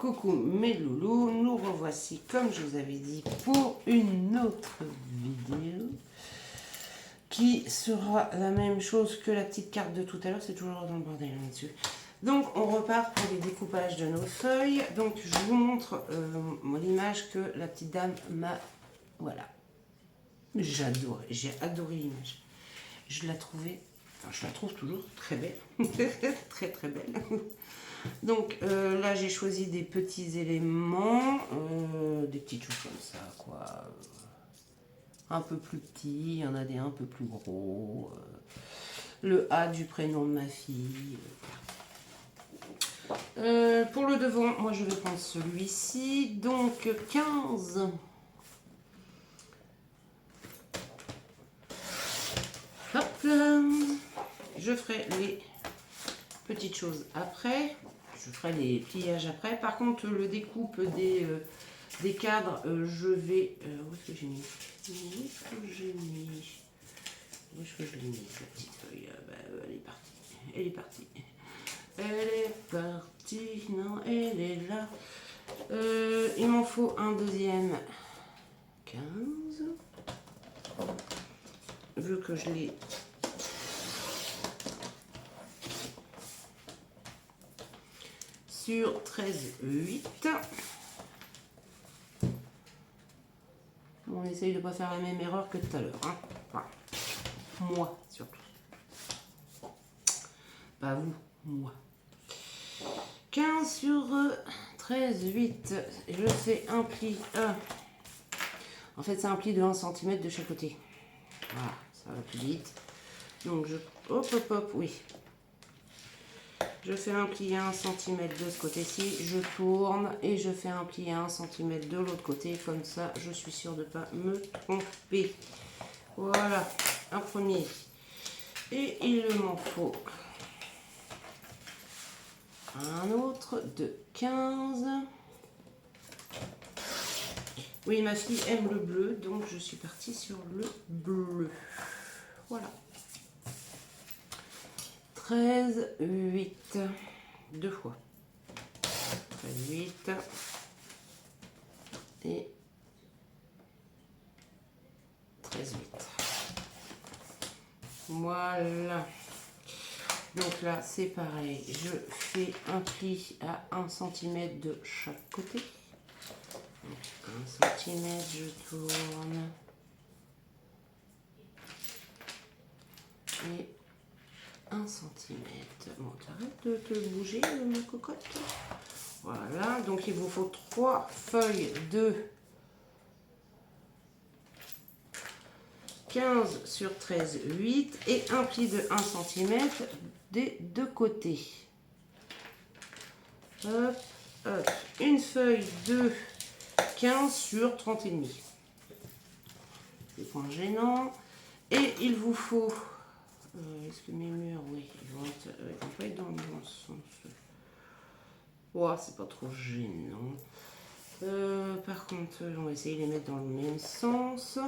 Coucou mes loulous, nous revoici comme je vous avais dit pour une autre vidéo qui sera la même chose que la petite carte de tout à l'heure, c'est toujours dans le bordel là-dessus. Donc on repart pour les découpages de nos feuilles. Donc je vous montre l'image que la petite dame m'a, voilà, j'adore, j'ai adoré l'image, je la trouvais, enfin je la trouve toujours très belle, très très belle. Donc là j'ai choisi des petits éléments, des petites choses comme ça quoi, un peu plus petits, il y en a des un peu plus gros, le A du prénom de ma fille. Pour le devant, moi je vais prendre celui-ci, donc 15. Hop là, je ferai les petites choses après. Je ferai les pliages après. Par contre, le découpe des cadres, je vais... où est-ce que j'ai mis? Où est-ce que j'ai mis? Où est-ce que je l'ai mis, la petite feuille? Elle est partie. Elle est partie. Elle est partie. Non, elle est là. Il m'en faut un deuxième 15. Vu que je l'ai... sur 13,8. On essaye de ne pas faire la même erreur que tout à l'heure. Hein. Voilà. Moi, surtout. Pas vous, moi. 15 sur 13,8. Je fais un pli. En fait, c'est un pli de 1 cm de chaque côté. Voilà, ça va plus vite. Donc, je... Hop, hop, hop, oui. Je fais un pli à 1 cm de ce côté-ci, je tourne et je fais un pli à 1 cm de l'autre côté. Comme ça, je suis sûre de ne pas me tromper. Voilà, un premier. Et il m'en faut un autre de 15. Oui, ma fille aime le bleu, donc je suis partie sur le bleu. Voilà. 13,8. Deux fois. 13,8. Et 13,8. Voilà. Donc là, c'est pareil. Je fais un pli à 1 cm de chaque côté. Donc 1 cm, je tourne. Et 1 cm. Bon, t'arrêtes de te bouger, ma cocotte. Voilà, donc il vous faut 3 feuilles de 15 sur 13,8 et un pli de 1 cm des deux côtés. Hop, hop. Une feuille de 15 sur 30,5. C'est point gênant. Et il vous faut... est-ce que mes murs, oui, ils vont pas être dans le bon sens. Ouais, c'est pas trop gênant. Par contre, on va essayer de les mettre dans le même sens.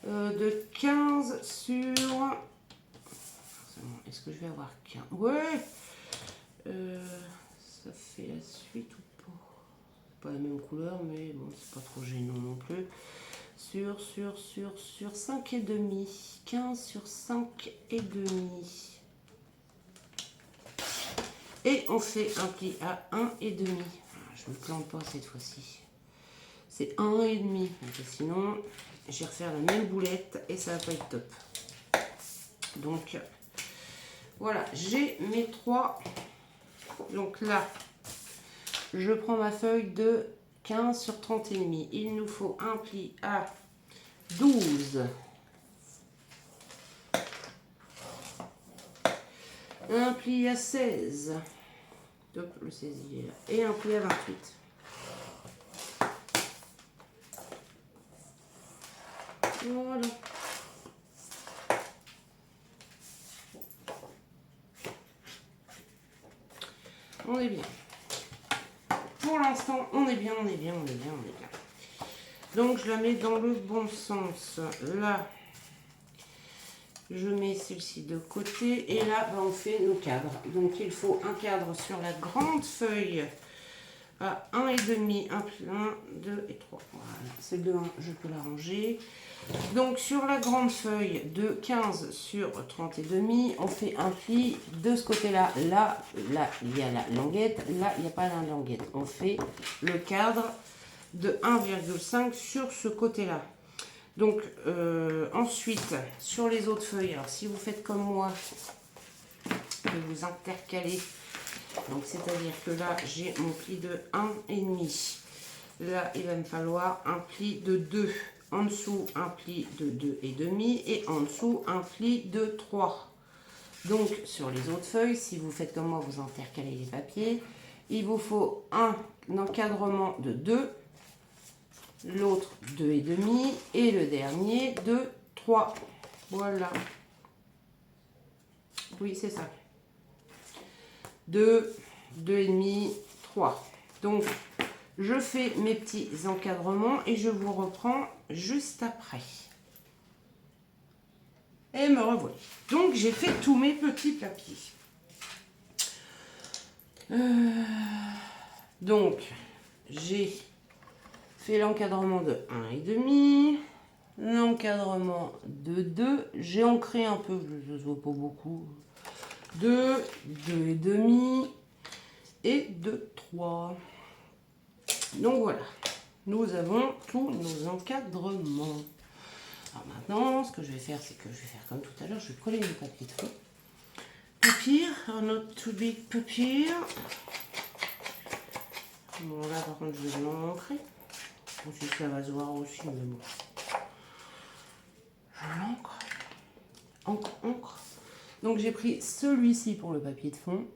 De 15 sur... Est-ce que je vais avoir 15? Ouais. Ça fait la suite ou pas? Pas la même couleur, mais bon, c'est pas trop gênant non plus. Sur 5,5. 15 sur 5,5. Et on fait un pli à 1,5. Je me plante pas cette fois-ci. C'est 1,5. Sinon, je vais refaire la même boulette et ça va pas être top. Donc, voilà, j'ai mes 3. Donc là, je prends ma feuille de 15 sur 30,5. Il nous faut un pli à 12. Un pli à 16. Hop, le 16 il est là. Et un pli à 28. Voilà. On est bien. Pour l'instant, on est bien, on est bien, on est bien, on est bien. Donc, je la mets dans le bon sens. Là, Je mets celle-ci de côté et là on fait nos cadres. Donc il faut un cadre sur la grande feuille à 1,5, 1, 2 et 3. Voilà, celle de 1, je peux la ranger. Donc sur la grande feuille de 15 sur 30 et demi, on fait un pli de ce côté-là. Là, il y a la languette, là, il n'y a pas la languette. On fait le cadre de 1,5 sur ce côté-là. Donc ensuite, sur les autres feuilles, alors si vous faites comme moi, que vous intercalez, donc c'est-à-dire que là, j'ai mon pli de 1,5. Là, il va me falloir un pli de 2. En dessous, un pli de 2,5 et en dessous, un pli de 3. Donc, sur les autres feuilles, si vous faites comme moi, vous intercalez les papiers, il vous faut un encadrement de 2, l'autre 2,5 et le dernier de 3. Voilà. Oui, c'est ça. 2, 2,5, 3. Donc, je fais mes petits encadrements et je vous reprends juste après. Et me revoilà. Donc, j'ai fait tous mes petits papiers. Donc, j'ai fait l'encadrement de 1,5, l'encadrement de 2. J'ai ancré un peu, je ne vois pas beaucoup. 2, 2,5 et de 3. Donc voilà, nous avons tous nos encadrements. Alors maintenant, ce que je vais faire, c'est que je vais faire comme tout à l'heure, je vais coller mon papier de fond. Papier, not too big papier. Bon là par contre je vais l'ancrer. Ensuite ça va se voir aussi, mais bon. Je l'encre. Encre. Donc j'ai pris celui-ci pour le papier de fond.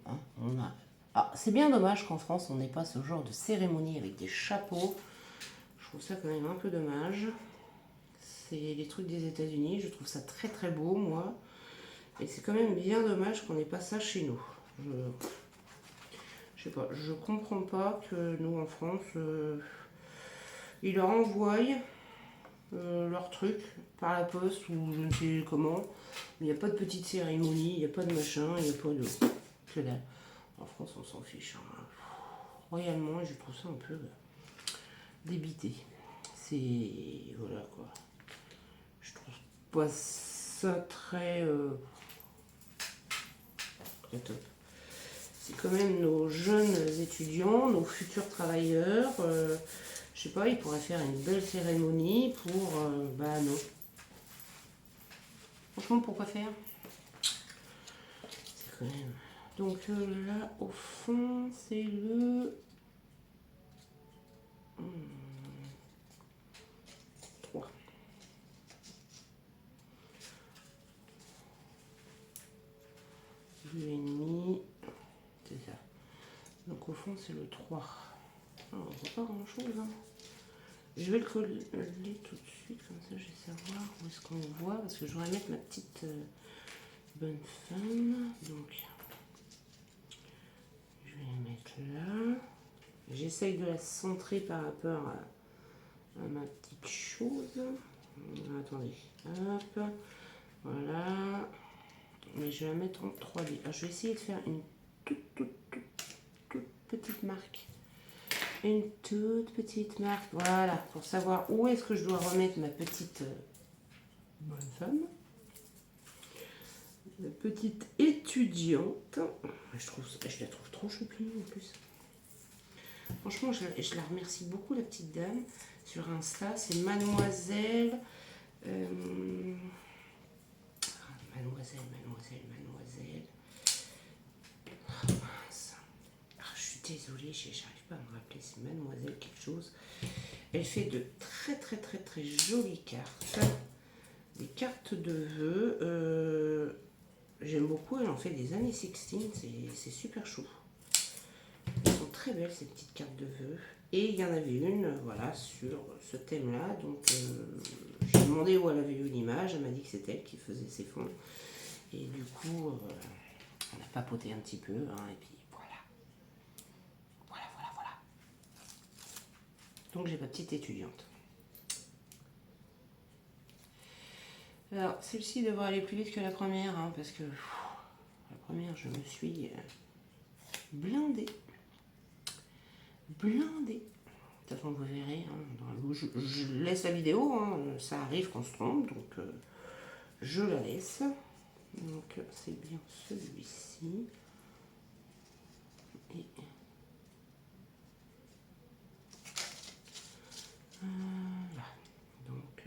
Ah, c'est bien dommage qu'en France on n'ait pas ce genre de cérémonie avec des chapeaux. Je trouve ça quand même un peu dommage. C'est les trucs des États-Unis. Je trouve ça très très beau, moi. Et c'est quand même bien dommage qu'on n'ait pas ça chez nous. Je sais pas, je comprends pas que nous en France, ils leur envoient leurs trucs par la poste ou je ne sais comment. Il n'y a pas de petite cérémonie, il n'y a pas de machin, il n'y a pas de... Que dalle. En France, on s'en fiche. Hein. Royalement, je trouve ça un peu débité. C'est... Voilà quoi. Je trouve pas ça très... très top. C'est quand même nos jeunes étudiants, nos futurs travailleurs. Je sais pas, ils pourraient faire une belle cérémonie pour... bah non. Franchement, pourquoi faire? C'est quand même... Donc là, au fond, c'est le... 3. Deux et demi. C'est ça. Donc au fond, c'est le 3. Ah, on ne voit pas grand-chose. Hein. Je vais le coller tout de suite, comme ça je vais savoir où est-ce qu'on voit, parce que je voudrais mettre ma petite bonne femme. Donc, je vais la mettre là. J'essaye de la centrer par rapport à ma petite chose. Attendez, hop, voilà. Mais je vais la mettre en 3D. Alors, je vais essayer de faire une toute petite marque. Une toute petite marque, voilà, pour savoir où est-ce que je dois remettre ma petite bonne femme. La petite étudiante. Je la trouve trop choupie en plus. Franchement, je la remercie beaucoup, la petite dame, sur Insta. C'est Mademoiselle... Mademoiselle... Oh, mince. Ah, je suis désolée, j'arrive pas à me rappeler. C'est Mademoiselle quelque chose. Elle fait de très jolies cartes. Des cartes de vœux. J'aime beaucoup. Elle en fait des années 16. C'est super chou. Elles sont très belles ces petites cartes de vœux. Et il y en avait une, voilà, sur ce thème-là. Donc, j'ai demandé où elle avait eu l'image. Elle m'a dit que c'était elle qui faisait ses fonds. Et du coup, on a papoté un petit peu. Hein, et puis voilà. Voilà. Donc, j'ai ma petite étudiante. Alors, celle-ci devrait aller plus vite que la première, hein, parce que la première, je me suis blindée. Blindée. De toute façon, vous verrez, hein, je laisse la vidéo, hein, ça arrive qu'on se trompe, donc je la laisse. Donc, c'est bien celui-ci. Et voilà. Donc,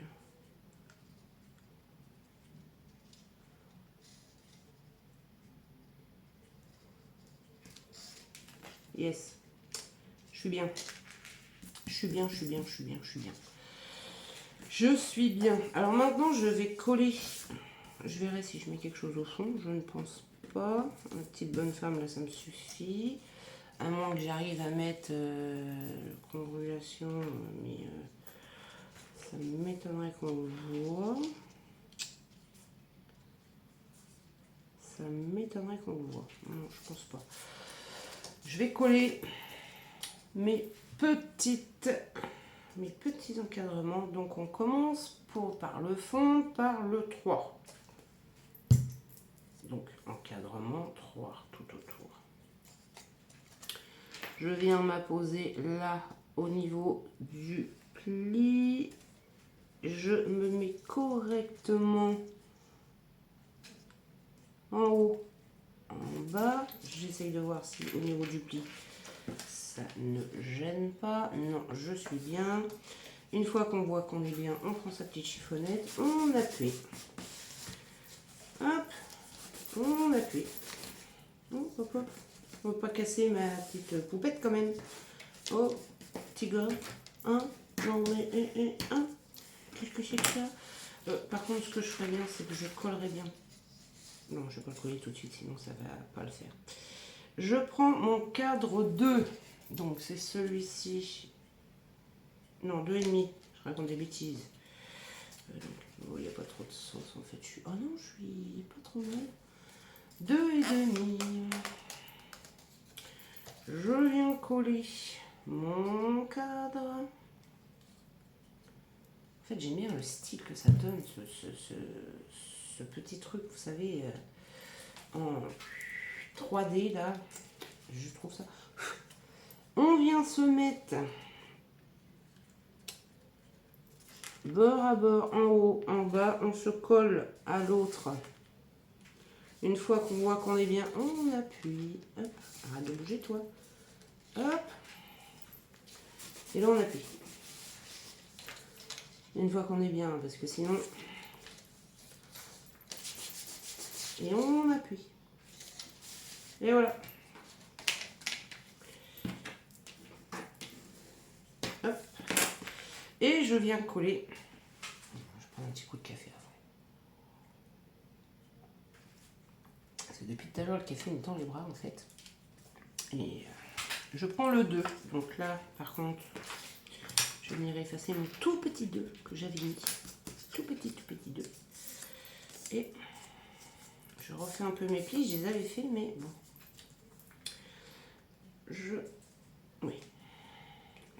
yes. Je suis bien. Je suis bien, je suis bien, je suis bien, je suis bien. Je suis bien. Alors maintenant, je vais coller. Je verrai si je mets quelque chose au fond. Je ne pense pas. Une petite bonne femme, là, ça me suffit. À moins que j'arrive à mettre congrégation, mais ça m'étonnerait qu'on le voit. Ça m'étonnerait qu'on le voit. Non, je pense pas. Je vais coller mes petits encadrements. Donc on commence par le fond, par le 3. Donc encadrement 3 tout autour. Je viens m'apposer là au niveau du pli. Je me mets correctement en haut, en bas. J'essaye de voir si au niveau du pli ça ne gêne pas. Non, je suis bien. Une fois qu'on voit qu'on est bien, on prend sa petite chiffonnette, on appuie. Hop, on appuie. Oh, papa, on ne va pas casser ma petite poupette quand même. Oh, petit gars. Un, non mais un. Qu'est-ce que c'est que ça? Par contre, ce que je ferais bien, c'est que je collerais bien. Non, je ne vais pas le coller tout de suite, sinon ça ne va pas le faire. Je prends mon cadre 2. Donc c'est celui-ci. Non, 2,5. Je raconte des bêtises. Il n'y a pas trop de sens en fait. Oh non, je suis pas trop mal. 2,5. Je viens coller mon cadre. En fait, j'aime bien le style que ça donne, ce petit truc, vous savez, en 3D là. Je trouve ça. On vient se mettre bord à bord, en haut, en bas. On se colle à l'autre. Une fois qu'on voit qu'on est bien, on appuie. Hop, arrête de bouger toi. Hop. Et là on appuie. Une fois qu'on est bien, parce que sinon... Et on appuie. Et voilà. Hop. Et je viens coller. Je prends un petit coup de café avant. Parce que depuis tout à l'heure, le café me tend les bras en fait. Et je prends le 2. Donc là, par contre, je vais venir effacer mon tout petit 2 que j'avais mis. Tout petit 2. Et je refais un peu mes plis. Je les avais fait, mais bon. Oui.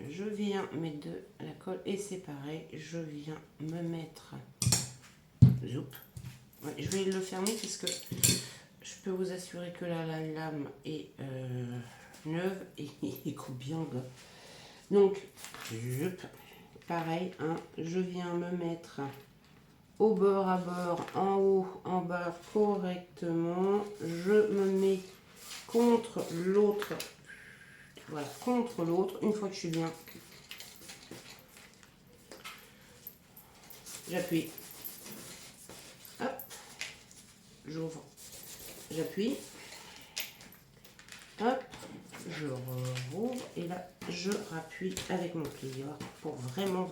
Je viens mettre de la colle et c'est pareil. Je viens me mettre... Zoup. Ouais, je vais le fermer parce que je peux vous assurer que là, la lame est neuve et il coupe bien le gars. Donc, pareil, hein, je viens me mettre au bord à bord, en haut, en bas, correctement. Je me mets contre l'autre. Voilà, contre l'autre. Une fois que je suis bien, j'appuie. Hop, j'ouvre. J'appuie. Hop, je rouvre et là je rappuie avec mon plieur pour vraiment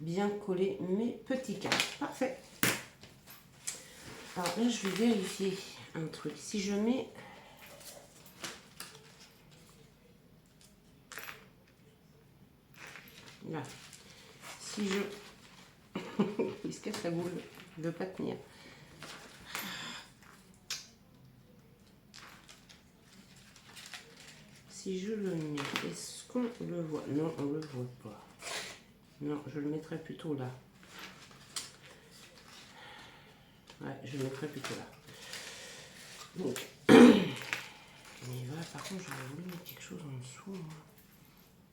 bien coller mes petits câbles. Parfait. Alors là je vais vérifier un truc. Si je mets là, si je il se casse la boule, il ne veut pas tenir. Si je le mets, est-ce qu'on le voit? Non, on le voit pas. Non, je le mettrai plutôt là. Ouais, je le mettrai plutôt là. Donc, mais voilà, par contre, j'aurais voulu mettre quelque chose en dessous, moi.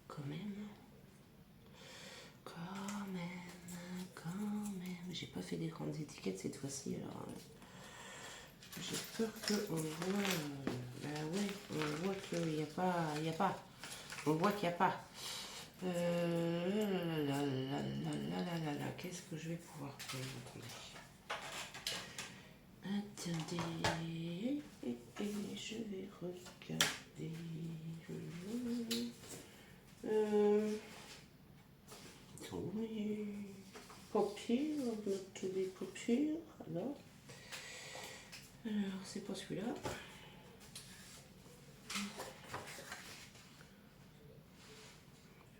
Quand même. Quand même, quand même. J'ai pas fait des grandes étiquettes cette fois-ci, alors... j'ai peur qu'on voit... bah ouais, on voit qu'il n'y a pas... Il y a pas. On voit qu'il n'y a pas. Qu'est-ce que je vais pouvoir faire? Attendez, je vais regarder. Oui, papier, notre des papiers. Alors, c'est pas celui-là.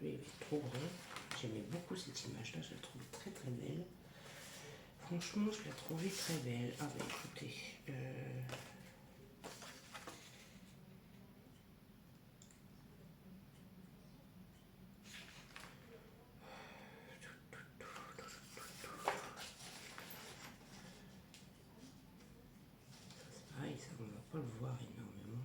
Il est trop grand. J'aimais beaucoup cette image-là, je la trouve très très belle. Franchement, je la trouvais très belle. Ah bah écoutez, pareil, ça on va pas le voir énormément.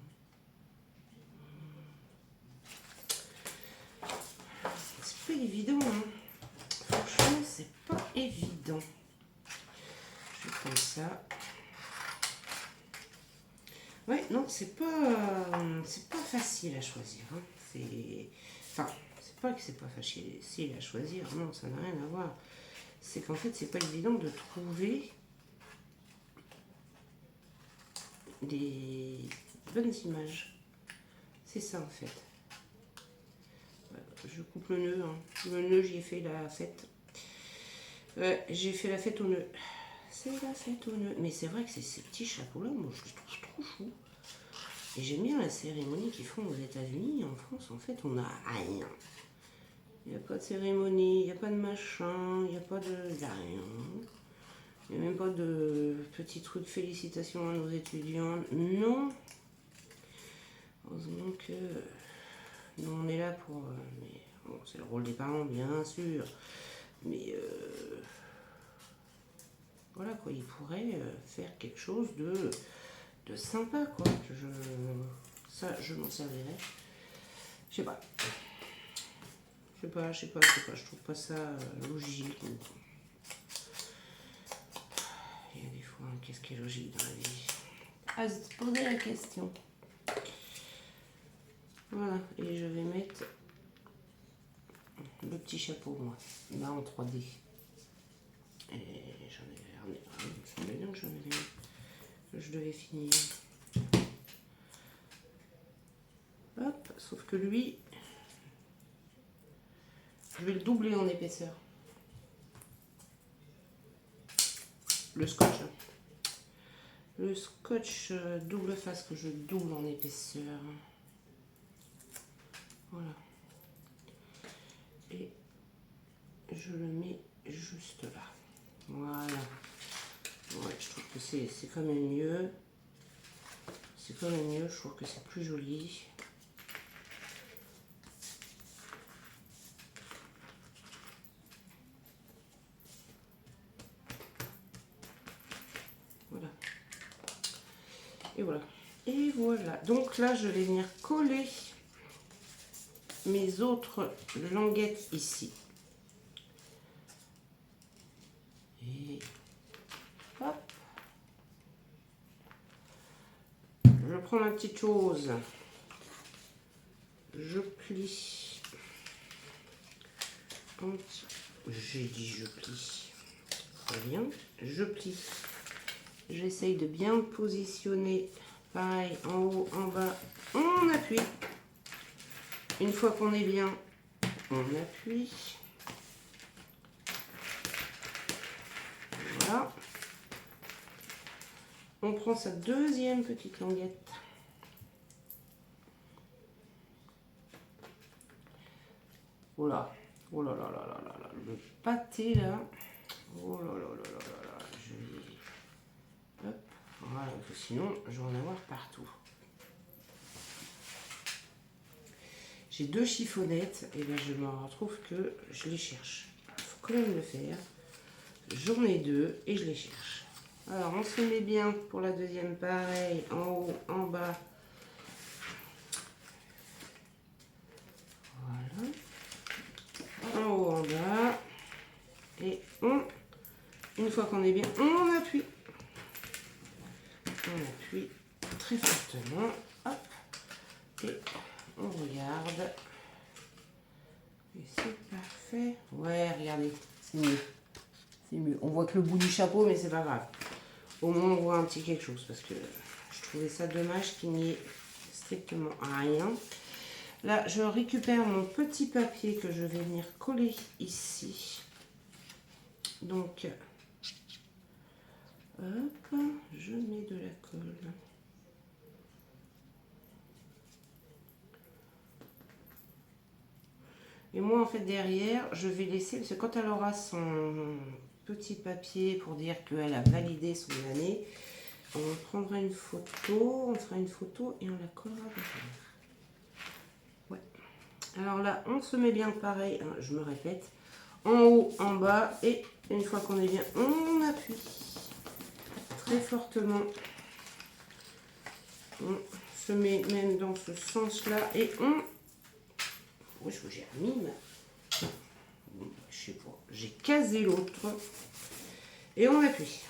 C'est pas évident, hein. Franchement, c'est pas évident. Je fais comme ça. Ouais, non, c'est pas facile à choisir. Hein. Enfin, c'est pas que c'est pas facile à choisir. Non, ça n'a rien à voir. C'est qu'en fait, c'est pas évident de trouver des bonnes images. C'est ça en fait. Je coupe le nœud. Hein. Le nœud, j'y ai fait la fête. J'ai fait la fête au nœud. C'est la fête au nœud. Mais c'est vrai que ces petits chapeaux-là, moi, je les trouve trop chou. Et j'aime bien la cérémonie qu'ils font aux États-Unis. En France, en fait, on n'a rien. Il n'y a pas de cérémonie, il n'y a pas de machin, il n'y a pas de... Il n'y a rien. Il n'y a même pas de petits trucs de félicitations à nos étudiants. Non. Heureusement que nous, on est là pour... mais bon, c'est le rôle des parents, bien sûr. Mais voilà, quoi. Ils pourraient faire quelque chose de sympa, quoi. Ça, je m'en servirais. Je sais pas. Je trouve pas ça logique. Il y a des fois, qu'est-ce qui est logique dans la vie? À se poser la question. Voilà, et je vais mettre le petit chapeau, moi, là en 3D. Et j'en ai il me semblait bien que j'en avais que je devais finir. Hop, sauf que lui, je vais le doubler en épaisseur. Le scotch. Le scotch double face que je double en épaisseur. Voilà. Et je le mets juste là. Voilà. Ouais, je trouve que c'est quand même mieux. C'est quand même mieux, je trouve que c'est plus joli. Voilà. Et voilà. Et voilà. Donc là, je vais venir coller mes autres languettes ici. Et hop. Je prends ma petite chose. Je plie. J'ai dit je plie. Très bien. Je plie. J'essaye de bien positionner. Pareil, en haut, en bas, on appuie. Une fois qu'on est bien, on appuie. Voilà. On prend sa deuxième petite languette. Oh là, oh là là là là là là, le pâté là. Oh là là là là là là, je vais... Hop, voilà, que sinon je vais en avoir partout. J'ai deux chiffonnettes et là je me retrouve que je les cherche. Il faut quand même le faire. J'en ai deux et je les cherche. Alors, on se met bien pour la deuxième, pareil, en haut, en bas. Voilà. En haut, en bas. Et une fois qu'on est bien, on appuie. On appuie très fortement. Hop. Et on regarde. Et c'est parfait. Ouais, regardez, c'est mieux. C'est mieux. On voit que le bout du chapeau, mais c'est pas grave. Au moins, on voit un petit quelque chose parce que je trouvais ça dommage qu'il n'y ait strictement rien. Là, je récupère mon petit papier que je vais venir coller ici. Donc, hop, je mets de la colle. Et moi, en fait, derrière, je vais laisser, parce que quand elle aura son petit papier pour dire qu'elle a validé son année, on prendra une photo, on fera une photo et on la collera derrière. Ouais. Alors là, on se met bien pareil, hein, je me répète, en haut, en bas, et une fois qu'on est bien, on appuie très fortement. On se met même dans ce sens-là et on... Où est-ce que j'ai remis je sais pas, j'ai casé l'autre et on appuie.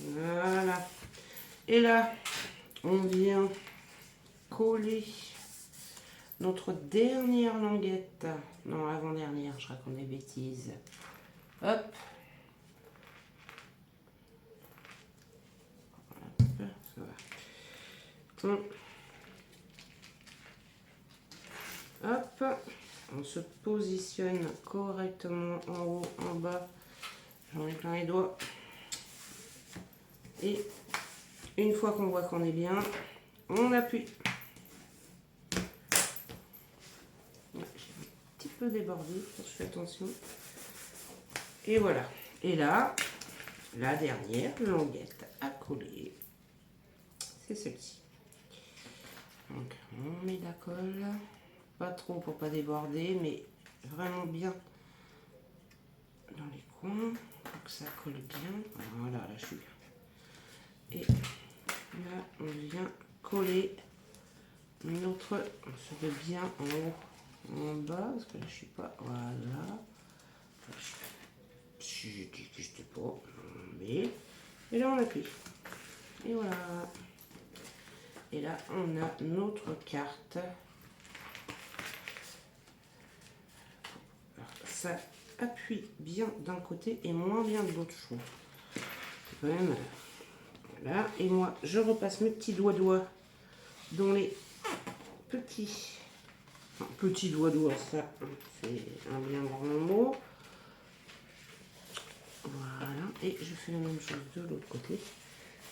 Voilà. Et là, on vient coller notre dernière languette. Non, avant-dernière, je raconte des bêtises. Hop. Hop, ça va. Hop. On se positionne correctement en haut, en bas. J'en ai plein les doigts. Et une fois qu'on voit qu'on est bien, on appuie. Ouais, j'ai un petit peu débordé, je fais attention. Et voilà. Et là, la dernière languette à coller, c'est celle-ci. Donc on met de la colle, pas trop pour pas déborder, mais vraiment bien dans les coins, pour que ça colle bien. Voilà, là je suis bien. Et là, on vient coller notre, on se met bien en haut, en bas, parce que là je suis pas, voilà. Si je dis que je sais pas, mais, et là on appuie. Et voilà. Et là on a notre carte. Alors, ça appuie bien d'un côté et moins bien de l'autre, je trouve. C'est quand même... Voilà. Et moi, je repasse mes petits doigts dans les petits... Enfin, petits doigts, ça, c'est un bien grand mot. Voilà. Et je fais la même chose de l'autre côté.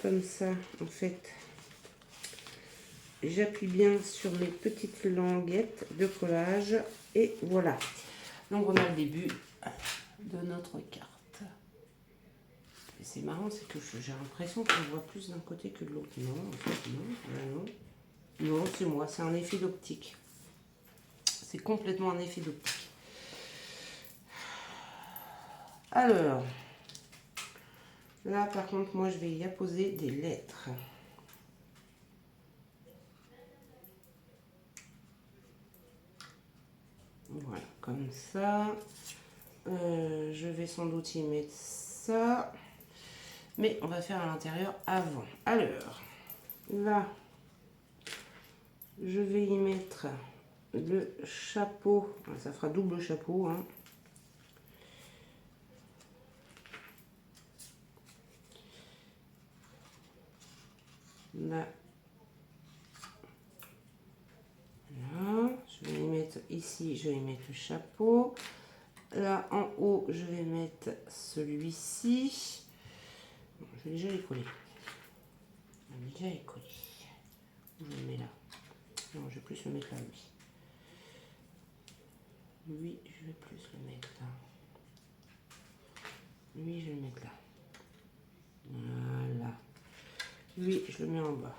Comme ça, en fait, j'appuie bien sur mes petites languettes de collage. Et voilà. Donc, on a le début de notre carte. Et c'est marrant, c'est que j'ai l'impression qu'on voit plus d'un côté que de l'autre. Non, en fait, non. Non, c'est moi, c'est un effet d'optique. C'est complètement un effet d'optique. Alors, là, par contre, moi, je vais y apposer des lettres. Voilà, comme ça. Je vais sans doute y mettre ça. Mais on va faire à l'intérieur avant. Alors, là, je vais y mettre le chapeau. Ça fera double chapeau, hein. Là. Voilà. Je vais y mettre ici, je vais y mettre le chapeau. Là, en haut, je vais mettre celui-ci. Bon, je vais déjà les coller. Je vais déjà les coller. Où je le mets là? Non, je vais plus le mettre là, lui. Lui, je vais plus le mettre là. Lui, je vais le mettre là. Voilà. Lui, je le mets en bas.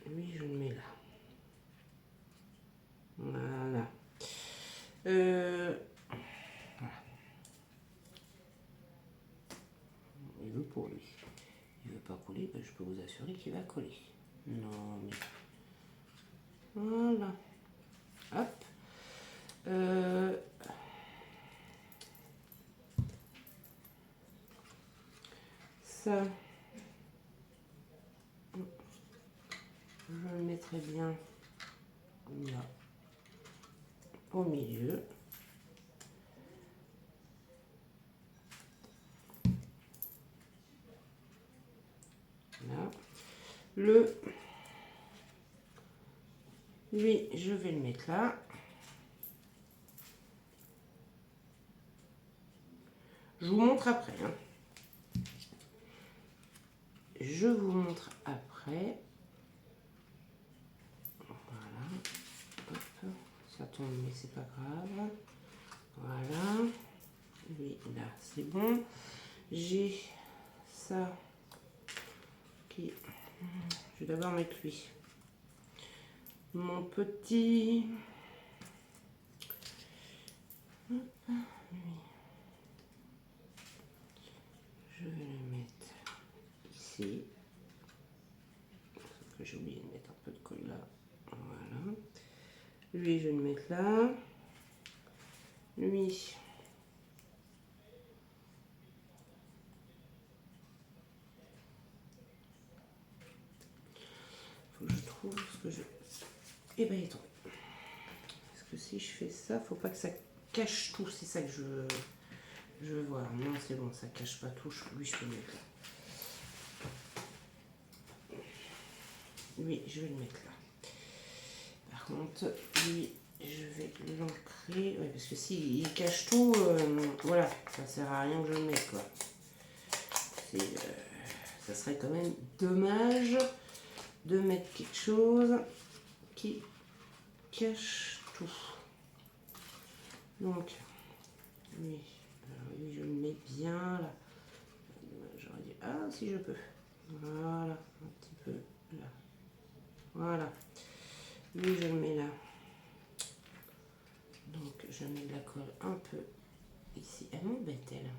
Lui, je le mets là. Voilà. je peux vous assurer qu'il va coller. Non, mais... Voilà. Hop. Ça, je le mettrai bien là, au milieu. Là. Lui, je vais le mettre là. Je vous montre après. Hein. Je vous montre après. Voilà. Hop. Ça tombe, mais c'est pas grave. Voilà. Lui, là, c'est bon. J'ai ça qui... Je vais d'abord mettre lui. Mon petit... Hop, lui. Je vais le mettre ici. Sauf que j'ai oublié de mettre un peu de colle là. Voilà. Lui, je vais le mettre là. Lui... Faut que je trouve ce que je... Eh ben, il est tombé. Parce que si je fais ça, faut pas que ça cache tout. C'est ça que je veux voir. Non, c'est bon, ça cache pas tout. Lui, je peux le mettre là. Lui, je vais le mettre là. Par contre, lui, je vais l'ancrer. Ouais, parce que s'il cache tout, voilà, ça sert à rien que je le mette, quoi. Ça serait quand même dommage de mettre quelque chose qui cache tout. Donc, lui, je le mets bien là. J'aurais dit, ah, si je peux. Voilà, un petit peu là. Voilà. Lui, je le mets là. Donc, je mets de la colle un peu ici. Elle m'embête, elle.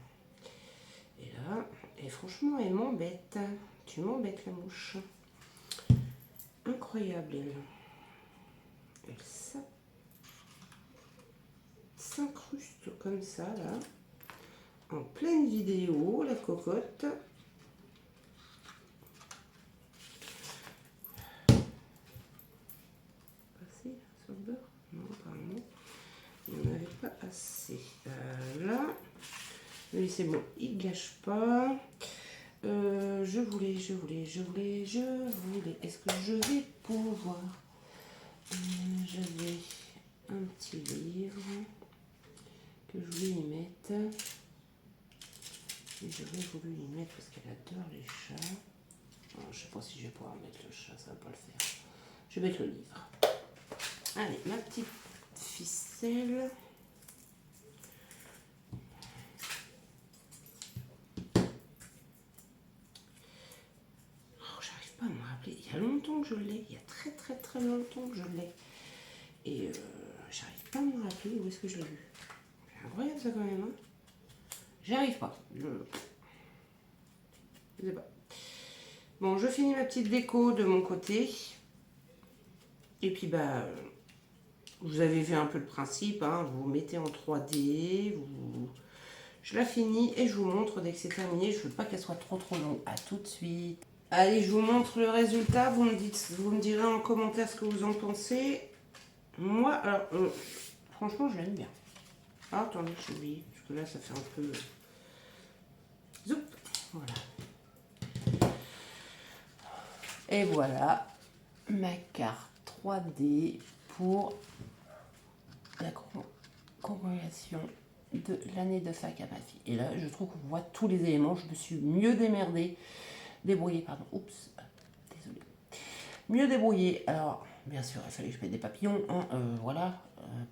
Et là, et franchement, elle m'embête. Tu m'embêtes, la mouche. Incroyable, elle. Elle s'incruste comme ça, là. En pleine vidéo, la cocotte. Assez sur le beurre? Non, apparemment. Il n'y en avait pas assez. Là. Lui, c'est bon, il gâche pas. Je voulais. Est-ce que je vais pouvoir? J'avais un petit livre que je voulais y mettre. Et j'aurais voulu y mettre parce qu'elle adore les chats. Alors, je sais pas si je vais pouvoir mettre le chat, ça va pas le faire. Je vais mettre le livre. Allez, ma petite ficelle. J'arrive pas à me rappeler. Il y a longtemps que je l'ai. Il y a très longtemps que je l'ai. Et j'arrive pas à me rappeler où est-ce que je l'ai vu. C'est incroyable ça quand même. Hein, j'y arrive pas. Je sais pas. Bon, je finis ma petite déco de mon côté. Et puis bah, vous avez vu un peu le principe. Hein, vous mettez en 3D. Je la finis et je vous montre dès que c'est terminé. Je veux pas qu'elle soit trop longue. À tout de suite. Allez, je vous montre le résultat. Vous me direz en commentaire ce que vous en pensez. Moi, alors, franchement, je l'aime bien. Ah, attendez, j'ai oublié. Parce que là, ça fait un peu... Zoup. Voilà. Et voilà ma carte 3D pour la congrégation de l'année de fac à ma fille. Et là, je trouve qu'on voit tous les éléments. Je me suis mieux débrouillée, pardon. Oups, désolé. Mieux débrouillée. Alors, bien sûr, il fallait que je mette des papillons. Hein, voilà.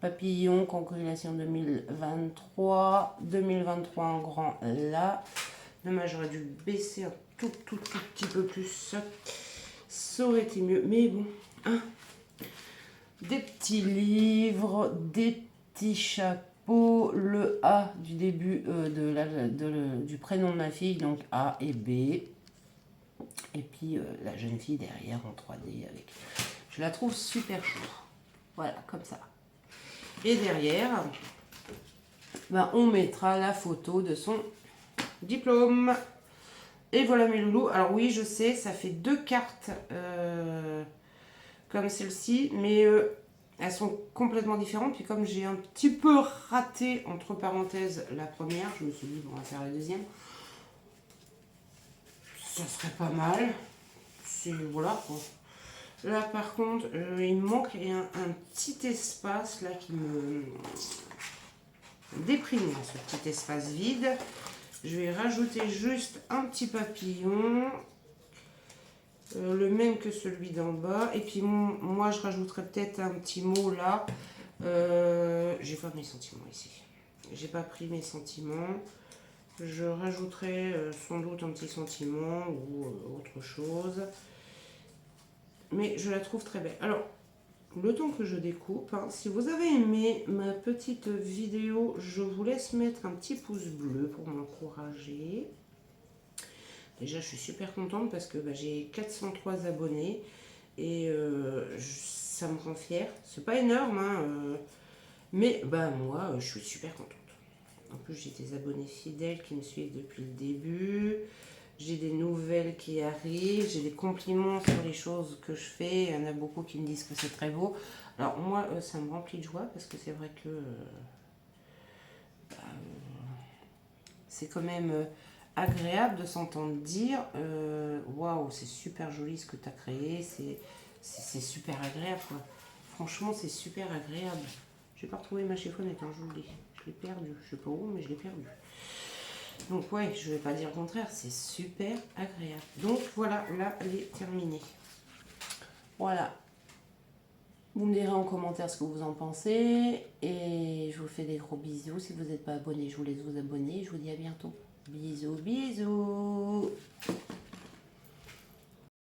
Papillons, congrégation 2023. 2023 en grand là. Dommage, j'aurais dû baisser un tout petit peu plus. Ça aurait été mieux. Mais bon, hein. Des petits livres, des petits chapeaux, le A du début du prénom de ma fille, donc A et B. Et puis la jeune fille derrière en 3D avec. Je la trouve super chou. Voilà, comme ça. Et derrière, ben, on mettra la photo de son diplôme. Et voilà mes loulous. Alors oui, je sais, ça fait 2 cartes comme celle-ci, mais elles sont complètement différentes. Puis comme j'ai un petit peu raté, entre parenthèses, la première, je me suis dit, bon, on va faire la deuxième. Ça serait pas mal. C'est voilà quoi. Là par contre, il me manque un petit espace là qui me déprime, ce petit espace vide. Je vais rajouter juste un petit papillon, le même que celui d'en bas. Et puis moi je rajouterai peut-être un petit mot là. J'ai pas mes sentiments ici. J'ai pas pris mes sentiments. Je rajouterai sans doute un petit sentiment ou autre chose. Mais je la trouve très belle. Alors, le temps que je découpe, hein, si vous avez aimé ma petite vidéo, je vous laisse mettre un petit pouce bleu pour m'encourager. Déjà, je suis super contente parce que bah, j'ai 403 abonnés et ça me rend fière. C'est pas énorme, hein, mais bah, moi, je suis super contente. En plus, j'ai des abonnés fidèles qui me suivent depuis le début. J'ai des nouvelles qui arrivent, j'ai des compliments sur les choses que je fais. Il y en a beaucoup qui me disent que c'est très beau. Alors moi, ça me remplit de joie parce que c'est vrai que c'est quand même agréable de s'entendre dire waouh, c'est super joli ce que tu as créé, c'est super agréable quoi. Franchement, c'est super agréable. J'ai pas retrouvé ma chiffonnette, hein, je vous le dis. Je l'ai perdue. Je sais pas où, mais je l'ai perdue. Donc ouais, je vais pas dire le contraire, c'est super agréable. Donc voilà, là, elle est terminée. Voilà. Vous me direz en commentaire ce que vous en pensez. Et je vous fais des gros bisous. Si vous n'êtes pas abonné, je vous laisse vous abonner. Je vous dis à bientôt. Bisous, bisous.